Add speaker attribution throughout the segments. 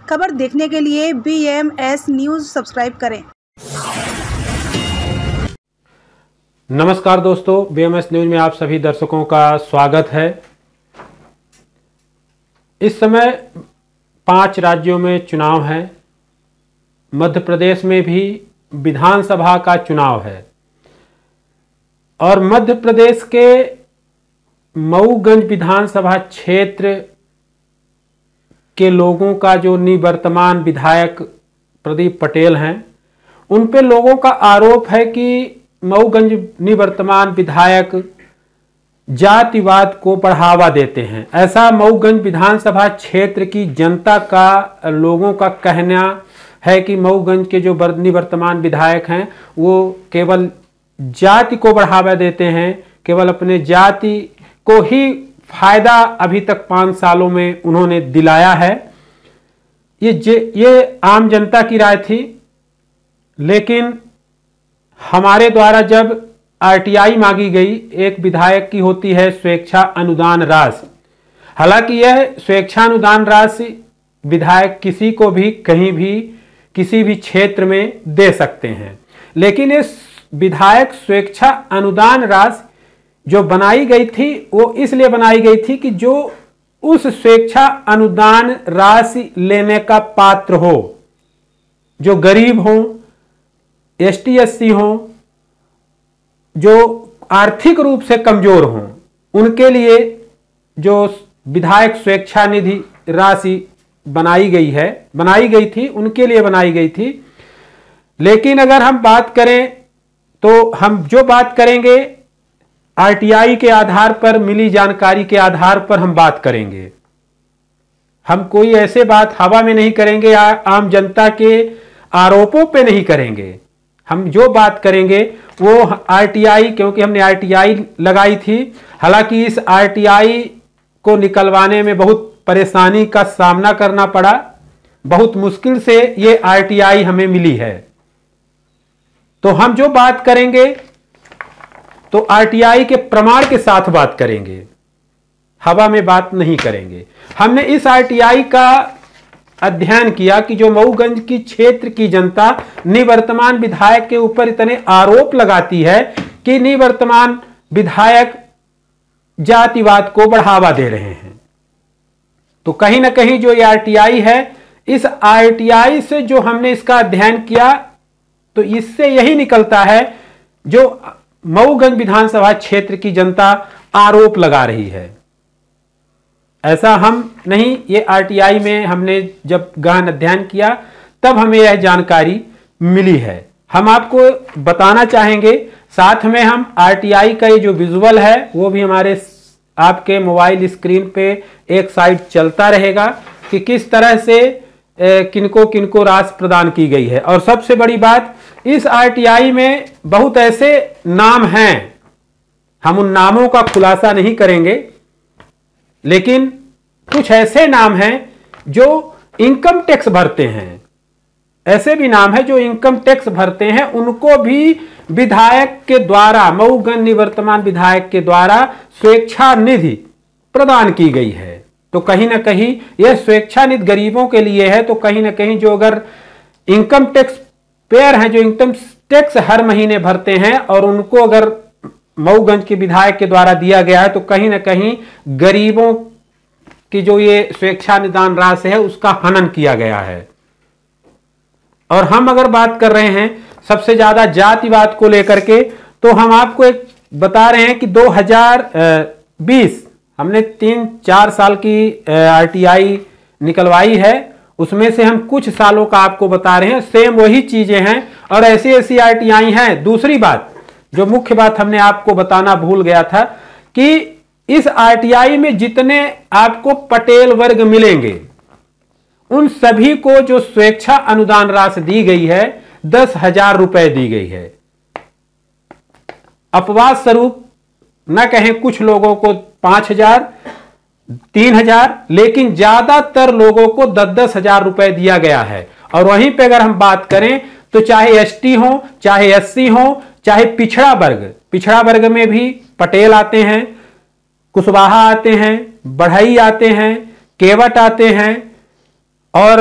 Speaker 1: खबर देखने के लिए BMS न्यूज़ सब्सक्राइब करें।
Speaker 2: नमस्कार दोस्तों, BMS न्यूज़ में आप सभी दर्शकों का स्वागत है। इस समय 5 राज्यों में चुनाव है। मध्य प्रदेश में भी विधानसभा का चुनाव है और मध्य प्रदेश के मऊगंज विधानसभा क्षेत्र के लोगों का जो निवर्तमान विधायक प्रदीप पटेल हैं, उन पे लोगों का आरोप है कि मऊगंज निवर्तमान विधायक जातिवाद को बढ़ावा देते हैं। ऐसा मऊगंज विधानसभा क्षेत्र की जनता का, लोगों का कहना है कि मऊगंज के जो निवर्तमान विधायक हैं वो केवल जाति को बढ़ावा देते हैं, केवल अपने जाति को ही फायदा अभी तक 5 सालों में उन्होंने दिलाया है। ये आम जनता की राय थी, लेकिन हमारे द्वारा जब RTI मांगी गई, एक विधायक की होती है स्वेच्छा अनुदान राशि। हालांकि यह स्वेच्छा अनुदान राशि विधायक किसी को भी कहीं भी किसी भी क्षेत्र में दे सकते हैं, लेकिन इस विधायक स्वेच्छा अनुदान राशि जो बनाई गई थी वो इसलिए बनाई गई थी कि जो उस स्वेच्छा अनुदान राशि लेने का पात्र हो, जो गरीब हो, ST SC हो, जो आर्थिक रूप से कमजोर हों, उनके लिए जो विधायक स्वेच्छा निधि राशि बनाई गई थी, उनके लिए बनाई गई थी। लेकिन अगर हम बात करें तो हम जो बात करेंगे RTI के आधार पर, मिली जानकारी के आधार पर हम बात करेंगे। हम कोई ऐसे बात हवा में नहीं करेंगे, आम जनता के आरोपों पे नहीं करेंगे। हम जो बात करेंगे वो RTI, क्योंकि हमने RTI लगाई थी। हालांकि इस RTI को निकलवाने में बहुत परेशानी का सामना करना पड़ा, बहुत मुश्किल से ये RTI हमें मिली है। तो हम जो बात करेंगे तो RTI के प्रमाण के साथ बात करेंगे, हवा में बात नहीं करेंगे। हमने इस RTI का अध्ययन किया कि जो मऊगंज की क्षेत्र की जनता निवर्तमान विधायक के ऊपर इतने आरोप लगाती है कि निवर्तमान विधायक जातिवाद को बढ़ावा दे रहे हैं, तो कहीं ना कहीं जो ये RTI है, इस RTI से जो हमने इसका अध्ययन किया तो इससे यही निकलता है जो मऊगंज विधानसभा क्षेत्र की जनता आरोप लगा रही है। ऐसा हम नहीं, ये RTI में हमने जब गहन अध्ययन किया तब हमें यह जानकारी मिली है। हम आपको बताना चाहेंगे, साथ में हम RTI का ये जो विजुअल है वो भी हमारे आपके मोबाइल स्क्रीन पे एक साइड चलता रहेगा कि किस तरह से किनको किनको राशि प्रदान की गई है। और सबसे बड़ी बात, इस RTI में बहुत ऐसे नाम हैं, हम उन नामों का खुलासा नहीं करेंगे, लेकिन कुछ ऐसे नाम हैं जो इनकम टैक्स भरते हैं। ऐसे भी नाम है जो इनकम टैक्स भरते हैं, उनको भी विधायक के द्वारा, मऊगंज निवर्तमान विधायक के द्वारा स्वेच्छा निधि प्रदान की गई है। तो कहीं ना कहीं यह स्वेच्छा निधि गरीबों के लिए है, तो कहीं ना कहीं जो अगर इनकम टैक्स पेयर हैं, जो इनकम टैक्स हर महीने भरते हैं और उनको अगर मऊगंज के विधायक के द्वारा दिया गया है, तो कहीं ना कहीं गरीबों की जो ये स्वेच्छा अनुदान राशि है उसका हनन किया गया है। और हम अगर बात कर रहे हैं सबसे ज्यादा जातिवाद को लेकर के, तो हम आपको एक बता रहे हैं कि 2020 हमने 3-4 साल की RTI निकलवाई है, उसमें से हम कुछ सालों का आपको बता रहे हैं। सेम वही चीजें हैं और ऐसी ऐसी RTI हैं। दूसरी बात, जो मुख्य बात हमने आपको बताना भूल गया था कि इस RTI में जितने आपको पटेल वर्ग मिलेंगे, उन सभी को जो स्वेच्छा अनुदान राशि दी गई है 10,000 रुपए दी गई है। अपवाद स्वरूप न कहें, कुछ लोगों को 5,000, 3,000, लेकिन ज्यादातर लोगों को 10,000 रुपए दिया गया है। और वहीं पे अगर हम बात करें तो चाहे ST हो, चाहे SC हो, चाहे पिछड़ा वर्ग में भी पटेल आते हैं, कुशवाहा आते हैं, बढ़ई आते हैं, केवट आते हैं और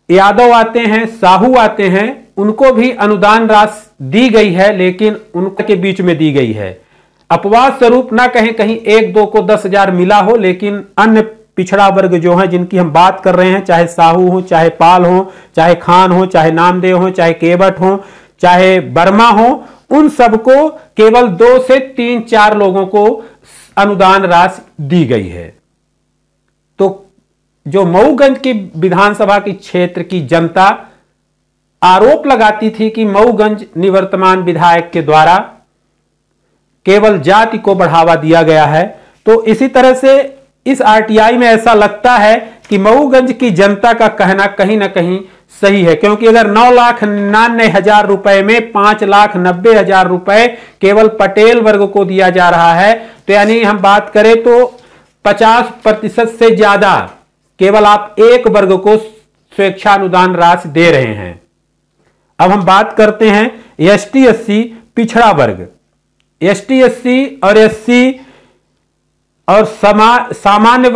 Speaker 2: यादव आते हैं, साहू आते हैं, उनको भी अनुदान राशि दी गई है, लेकिन उनके बीच में दी गई है। अपवाद स्वरूप ना कहीं कहीं 1-2 को 10,000 मिला हो, लेकिन अन्य पिछड़ा वर्ग जो है जिनकी हम बात कर रहे हैं, चाहे साहू हो, चाहे पाल हो, चाहे खान हो, चाहे नामदेव हो, चाहे केवट हो, चाहे वर्मा हो, उन सबको केवल 2 से 3-4 लोगों को अनुदान राशि दी गई है। तो जो मऊगंज की विधानसभा की क्षेत्र की जनता आरोप लगाती थी कि मऊगंज निवर्तमान विधायक के द्वारा केवल जाति को बढ़ावा दिया गया है, तो इसी तरह से इस आरटीआई में ऐसा लगता है कि मऊगंज की जनता का कहना कहीं ना कहीं सही है, क्योंकि अगर 9,99,000 रुपए में 5,90,000 रुपए केवल पटेल वर्ग को दिया जा रहा है, तो यानी हम बात करें तो 50% से ज्यादा केवल आप एक वर्ग को स्वेच्छानुदान राशि दे रहे हैं। अब हम बात करते हैं एसटी एससी पिछड़ा वर्ग। एसटी एससी और एससी और सामान्य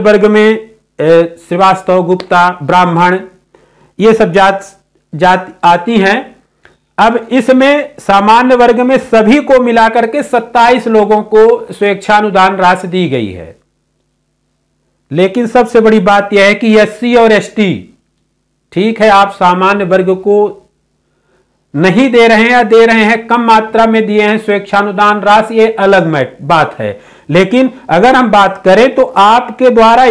Speaker 2: वर्ग में श्रीवास्तव, गुप्ता, ब्राह्मण, ये सब जात आती हैं। अब इसमें सामान्य वर्ग में सभी को मिलाकर के 27 लोगों को स्वेच्छानुदान राशि दी गई है। लेकिन सबसे बड़ी बात यह है कि एससी और एसटी, ठीक है आप सामान्य वर्ग को नहीं दे रहे हैं या दे रहे हैं कम मात्रा में दिए हैं स्वेच्छानुदान राशि, ये अलग बात है। लेकिन अगर हम बात करें तो आपके द्वारा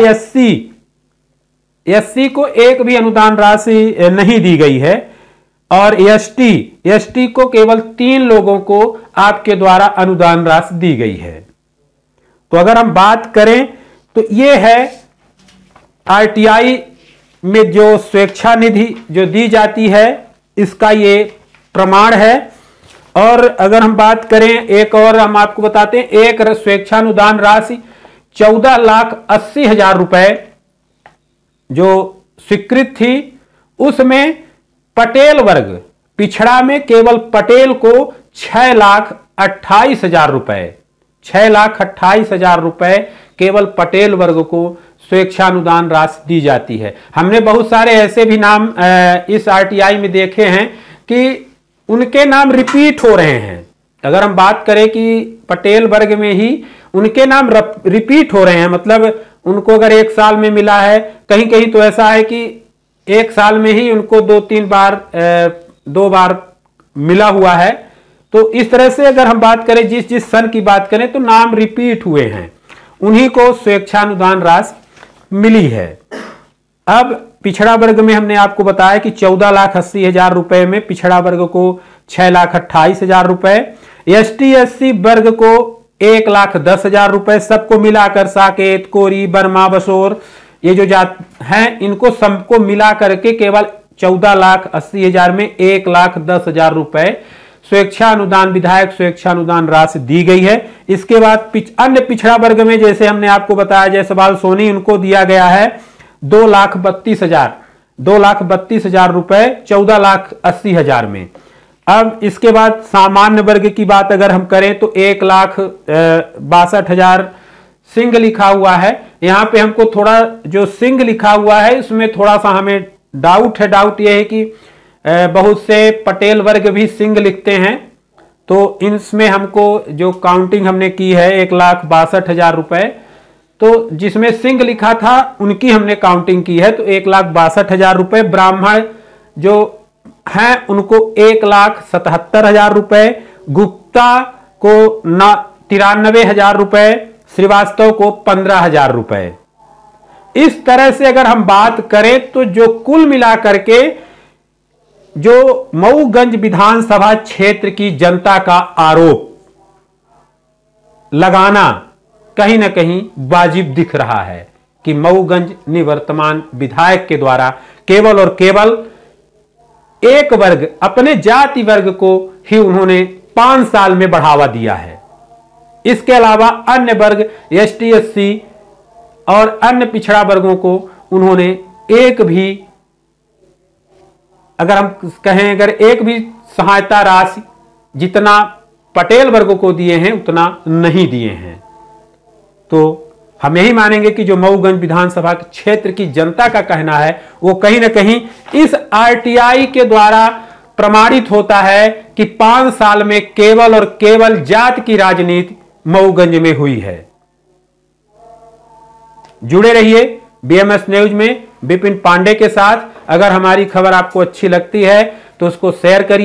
Speaker 2: एससी को एक भी अनुदान राशि नहीं दी गई है, और एसटी को केवल 3 लोगों को आपके द्वारा अनुदान राशि दी गई है। तो अगर हम बात करें तो ये है आरटीआई में जो स्वेच्छा निधि जो दी जाती है, इसका ये प्रमाण है। और अगर हम बात करें एक और हम आपको बताते हैं, एक स्वेच्छानुदान राशि 14,80,000 रुपए जो स्वीकृत थी, उसमें पटेल वर्ग पिछड़ा में केवल पटेल को 6,28,000 रुपए 6,28,000 रुपए केवल पटेल वर्ग को स्वेच्छानुदान राशि दी जाती है। हमने बहुत सारे ऐसे भी नाम इस आरटीआई में देखे हैं कि उनके नाम रिपीट हो रहे हैं। अगर हम बात करें कि पटेल वर्ग में ही उनके नाम रिपीट हो रहे हैं, मतलब उनको अगर 1 साल में मिला है, कहीं कहीं तो ऐसा है कि 1 साल में ही उनको 2 बार मिला हुआ है। तो इस तरह से अगर हम बात करें जिस सन की बात करें तो नाम रिपीट हुए हैं, उन्हीं को स्वेच्छानुदान राशि मिली है। अब पिछड़ा वर्ग में हमने आपको बताया कि 14,80,000 रुपए में पिछड़ा वर्ग को 6,28,000 रुपए, एसटी एससी वर्ग को 1,10,000 रुपए, सबको मिलाकर साकेत, कोरी, बर्मा, बसोर, ये जो जात हैं इनको सबको मिला करके केवल 14,80,000 में 1,10,000 रुपए स्वेच्छानुदान विधायक स्वेच्छानुदान राशि दी गई है। इसके बाद अन्य पिछड़ा वर्ग में जैसे हमने आपको बताया जयसवाल सोनी, उनको दिया गया है 2,32,000 रुपए 14,80,000 में। अब इसके बाद सामान्य वर्ग की बात अगर हम करें तो 1,62,000 सिंह लिखा हुआ है। यहां पे हमको थोड़ा जो सिंह लिखा हुआ है इसमें थोड़ा सा हमें डाउट है। डाउट यह है कि बहुत से पटेल वर्ग भी सिंह लिखते हैं, तो इसमें हमको जो काउंटिंग हमने की है 1,62,000 रुपए, तो जिसमें सिंह लिखा था उनकी हमने काउंटिंग की है, तो 1,62,000 रुपए। ब्राह्मण जो हैं उनको 1,77,000 रुपए, गुप्ता को 93,000 रुपए, श्रीवास्तव को 15,000 रुपए। इस तरह से अगर हम बात करें तो जो कुल मिलाकर के जो मऊगंज विधानसभा क्षेत्र की जनता का आरोप लगाना कहीं ना कहीं वाजिब दिख रहा है कि मऊगंज निवर्तमान विधायक के द्वारा केवल और केवल एक वर्ग, अपने जाति वर्ग को ही उन्होंने 5 साल में बढ़ावा दिया है। इसके अलावा अन्य वर्ग एसटी एससी और अन्य पिछड़ा वर्गों को उन्होंने एक भी, अगर हम कहें अगर एक भी सहायता राशि जितना पटेल वर्ग को दिए हैं उतना नहीं दिए हैं। तो हम यही मानेंगे कि जो मऊगंज विधानसभा क्षेत्र की जनता का कहना है वो कहीं ना कहीं इस आरटीआई के द्वारा प्रमाणित होता है कि 5 साल में केवल और केवल जात की राजनीति मऊगंज में हुई है। जुड़े रहिए बीएमएस न्यूज में विपिन पांडे के साथ। अगर हमारी खबर आपको अच्छी लगती है तो उसको शेयर करिए।